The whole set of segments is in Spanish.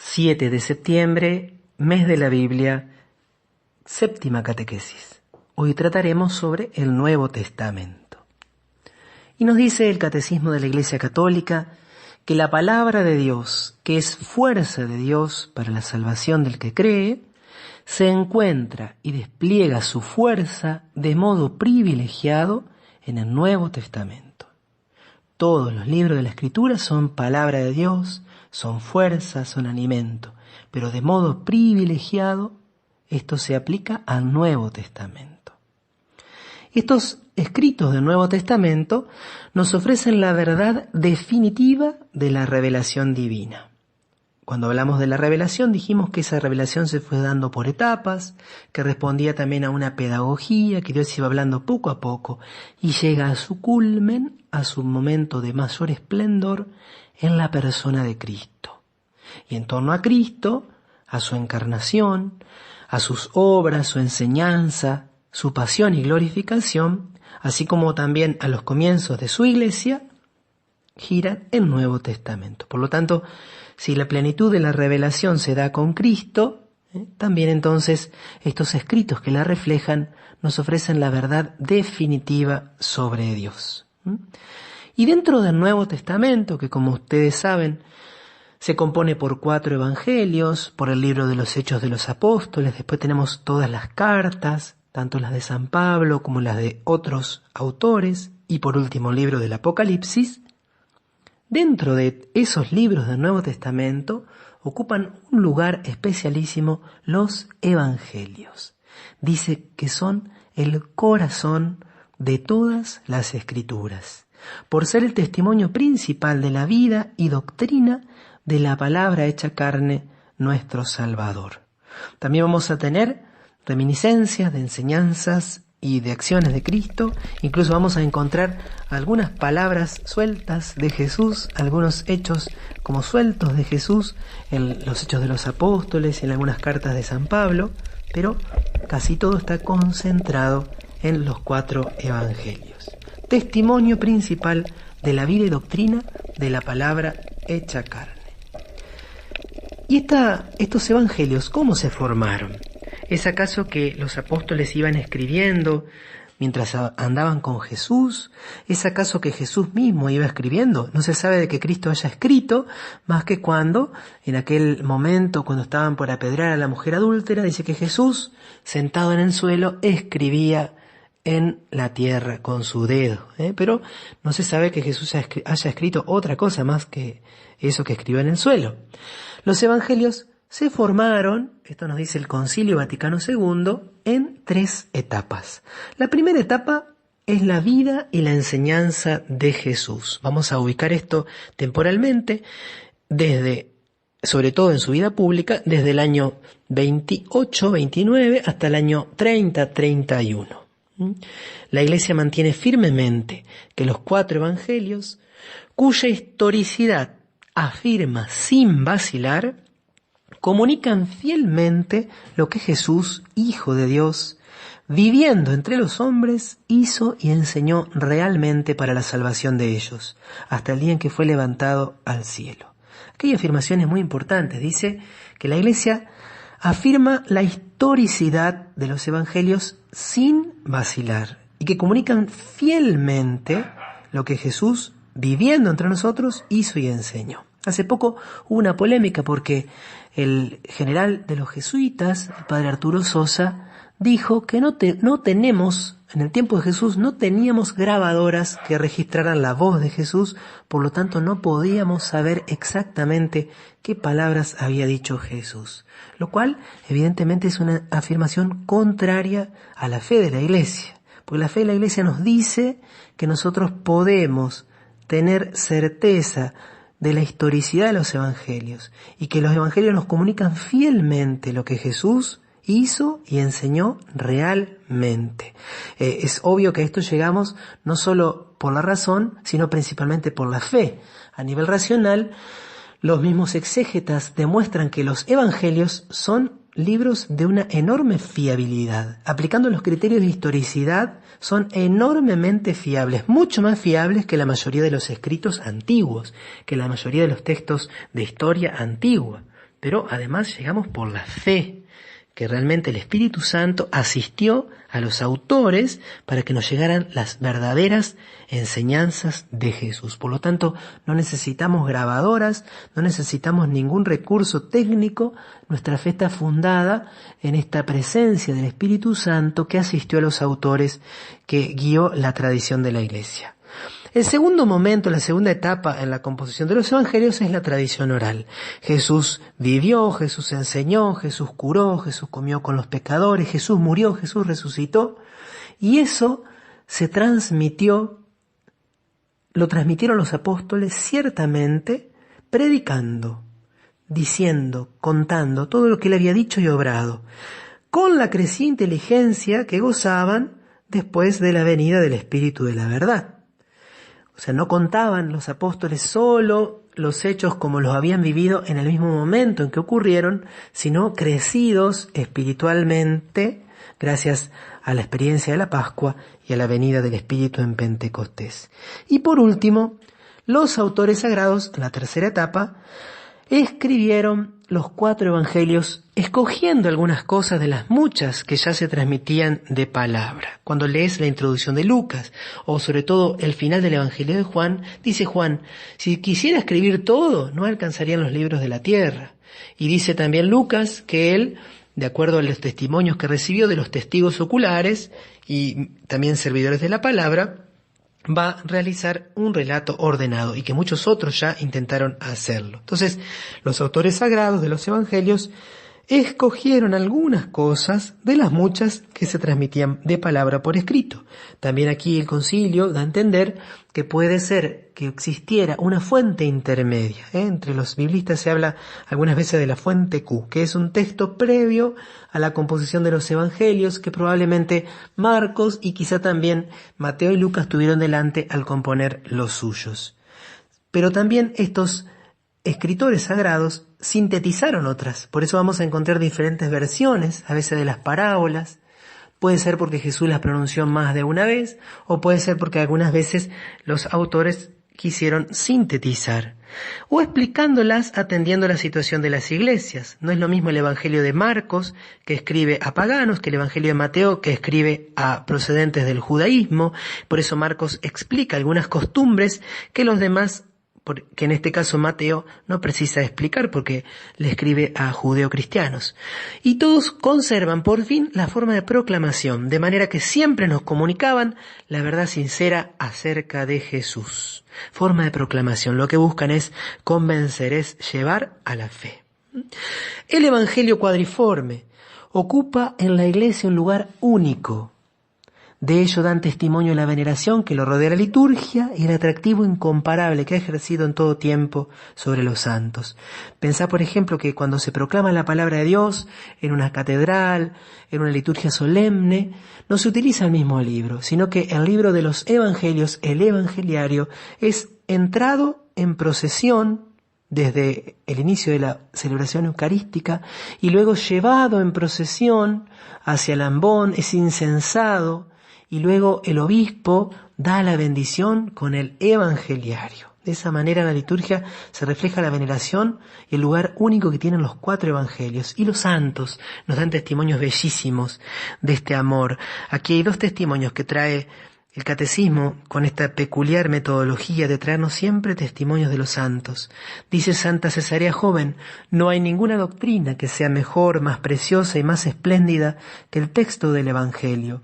7 de septiembre, mes de la Biblia, séptima catequesis. Hoy trataremos sobre el Nuevo Testamento. Y nos dice el Catecismo de la Iglesia Católica que la palabra de Dios, que es fuerza de Dios para la salvación del que cree, se encuentra y despliega su fuerza de modo privilegiado en el Nuevo Testamento. Todos los libros de la Escritura son palabra de Dios, son fuerza, son alimento, pero de modo privilegiado esto se aplica al Nuevo Testamento. Estos escritos del Nuevo Testamento nos ofrecen la verdad definitiva de la revelación divina. Cuando hablamos de la revelación dijimos que esa revelación se fue dando por etapas, que respondía también a una pedagogía, que Dios iba hablando poco a poco y llega a su culmen, a su momento de mayor esplendor en la persona de Cristo. Y en torno a Cristo, a su encarnación, a sus obras, su enseñanza, su pasión y glorificación, así como también a los comienzos de su iglesia, gira el Nuevo Testamento. Por lo tanto, si la plenitud de la revelación se da con Cristo, también entonces estos escritos que la reflejan nos ofrecen la verdad definitiva sobre Dios. Y dentro del Nuevo Testamento, que como ustedes saben, se compone por 4 evangelios, por el libro de los Hechos de los Apóstoles, después tenemos todas las cartas, tanto las de San Pablo como las de otros autores, y por último el libro del Apocalipsis. Dentro de esos libros del Nuevo Testamento ocupan un lugar especialísimo los evangelios. Dice que son el corazón de todas las Escrituras, por ser el testimonio principal de la vida y doctrina de la palabra hecha carne, nuestro Salvador. También vamos a tener reminiscencias de enseñanzas y de acciones de Cristo, incluso vamos a encontrar algunas palabras sueltas de Jesús, algunos hechos como sueltos de Jesús en los Hechos de los Apóstoles y en algunas cartas de San Pablo, pero casi todo está concentrado en los 4 evangelios. Testimonio principal de la vida y doctrina de la palabra hecha carne. ¿Y estos evangelios cómo se formaron? ¿Es acaso que los apóstoles iban escribiendo mientras andaban con Jesús? ¿Es acaso que Jesús mismo iba escribiendo? No se sabe de que Cristo haya escrito, más que cuando, en aquel momento, cuando estaban por apedrear a la mujer adúltera, dice que Jesús, sentado en el suelo, escribía en la tierra con su dedo. Pero no se sabe que Jesús haya escrito otra cosa más que eso que escribió en el suelo. Los evangelios se formaron, esto nos dice el Concilio Vaticano II, en 3 etapas. La primera etapa es la vida y la enseñanza de Jesús. Vamos a ubicar esto temporalmente, sobre todo en su vida pública, desde el año 28, 29 hasta el año 30, 31. La Iglesia mantiene firmemente que los 4 evangelios, cuya historicidad afirma sin vacilar, comunican fielmente lo que Jesús, Hijo de Dios, viviendo entre los hombres, hizo y enseñó realmente para la salvación de ellos, hasta el día en que fue levantado al cielo. Aquí hay afirmaciones muy importantes. Dice que la Iglesia afirma la historicidad de los evangelios sin vacilar y que comunican fielmente lo que Jesús, viviendo entre nosotros, hizo y enseñó. Hace poco hubo una polémica porque el general de los jesuitas, el padre Arturo Sosa, dijo que no tenemos, en el tiempo de Jesús, no teníamos grabadoras que registraran la voz de Jesús, por lo tanto no podíamos saber exactamente qué palabras había dicho Jesús. Lo cual, evidentemente, es una afirmación contraria a la fe de la Iglesia, porque la fe de la Iglesia nos dice que nosotros podemos tener certeza de la historicidad de los evangelios y que los evangelios nos comunican fielmente lo que Jesús hizo y enseñó realmente. Es obvio que a esto llegamos no solo por la razón, sino principalmente por la fe. A nivel racional, los mismos exégetas demuestran que los evangelios son libros de una enorme fiabilidad. Aplicando los criterios de historicidad, son enormemente fiables, mucho más fiables que la mayoría de los escritos antiguos, que la mayoría de los textos de historia antigua. pero además llegamos por la fe, que realmente el Espíritu Santo asistió a los autores para que nos llegaran las verdaderas enseñanzas de Jesús. Por lo tanto, no necesitamos grabadoras, no necesitamos ningún recurso técnico. Nuestra fe está fundada en esta presencia del Espíritu Santo que asistió a los autores, que guió la tradición de la Iglesia. El segundo momento, la segunda etapa en la composición de los evangelios es la tradición oral. Jesús vivió, Jesús enseñó, Jesús curó, Jesús comió con los pecadores, Jesús murió, Jesús resucitó, y eso se transmitió, lo transmitieron los apóstoles ciertamente predicando, diciendo, contando todo lo que él había dicho y obrado, con la crecida inteligencia que gozaban después de la venida del Espíritu de la verdad. O sea, no contaban los apóstoles solo los hechos como los habían vivido en el mismo momento en que ocurrieron, sino crecidos espiritualmente gracias a la experiencia de la Pascua y a la venida del Espíritu en Pentecostés. Y por último, los autores sagrados, en la tercera etapa, escribieron los 4 evangelios escogiendo algunas cosas de las muchas que ya se transmitían de palabra. Cuando lees la introducción de Lucas, o sobre todo el final del evangelio de Juan, dice Juan, si quisiera escribir todo, no alcanzarían los libros de la tierra. Y dice también Lucas que él, de acuerdo a los testimonios que recibió de los testigos oculares y también servidores de la palabra, va a realizar un relato ordenado y que muchos otros ya intentaron hacerlo. Entonces, los autores sagrados de los evangelios escogieron algunas cosas de las muchas que se transmitían de palabra por escrito. También aquí el concilio da a entender que puede ser que existiera una fuente intermedia. Entre los biblistas se habla algunas veces de la fuente Q, que es un texto previo a la composición de los evangelios que probablemente Marcos y quizá también Mateo y Lucas tuvieron delante al componer los suyos. Pero también estos escritores sagrados sintetizaron otras, por eso vamos a encontrar diferentes versiones, a veces de las parábolas. Puede ser porque Jesús las pronunció más de una vez, o puede ser porque algunas veces los autores quisieron sintetizar, o explicándolas atendiendo a la situación de las iglesias. No es lo mismo el Evangelio de Marcos, que escribe a paganos, que el Evangelio de Mateo, que escribe a procedentes del judaísmo. Por eso Marcos explica algunas costumbres que los demás, que en este caso Mateo no precisa explicar porque le escribe a judeocristianos. Y todos conservan por fin la forma de proclamación, de manera que siempre nos comunicaban la verdad sincera acerca de Jesús. Forma de proclamación, lo que buscan es convencer, es llevar a la fe. El Evangelio cuadriforme ocupa en la Iglesia un lugar único. De ello dan testimonio la veneración que lo rodea la liturgia y el atractivo incomparable que ha ejercido en todo tiempo sobre los santos. Pensá, por ejemplo, que cuando se proclama la palabra de Dios en una catedral, en una liturgia solemne, no se utiliza el mismo libro, sino que el libro de los evangelios, el evangeliario, es entrado en procesión desde el inicio de la celebración eucarística y luego llevado en procesión hacia el ambón, es incensado, y luego el obispo da la bendición con el evangeliario. De esa manera en la liturgia se refleja la veneración y el lugar único que tienen los 4 evangelios. Y los santos nos dan testimonios bellísimos de este amor. Aquí hay 2 testimonios que trae el catecismo con esta peculiar metodología de traernos siempre testimonios de los santos. Dice Santa Cesarea Joven, no hay ninguna doctrina que sea mejor, más preciosa y más espléndida que el texto del Evangelio.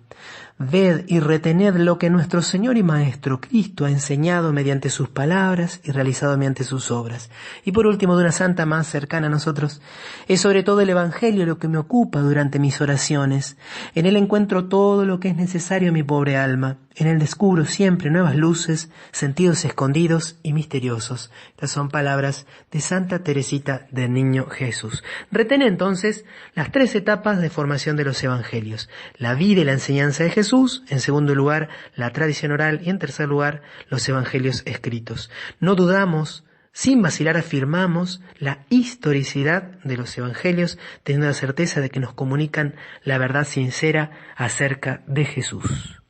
Ved y retened lo que nuestro Señor y Maestro Cristo ha enseñado mediante sus palabras y realizado mediante sus obras. Y por último, de una santa más cercana a nosotros, es sobre todo el Evangelio lo que me ocupa durante mis oraciones. En él encuentro todo lo que es necesario a mi pobre alma. En él descubro siempre nuevas luces, sentidos escondidos y misteriosos. Estas son palabras de Santa Teresita del Niño Jesús. Retén entonces las 3 etapas de formación de los evangelios: la vida y la enseñanza de Jesús, en segundo lugar la tradición oral y en tercer lugar los evangelios escritos. No dudamos, sin vacilar afirmamos la historicidad de los evangelios, teniendo la certeza de que nos comunican la verdad sincera acerca de Jesús.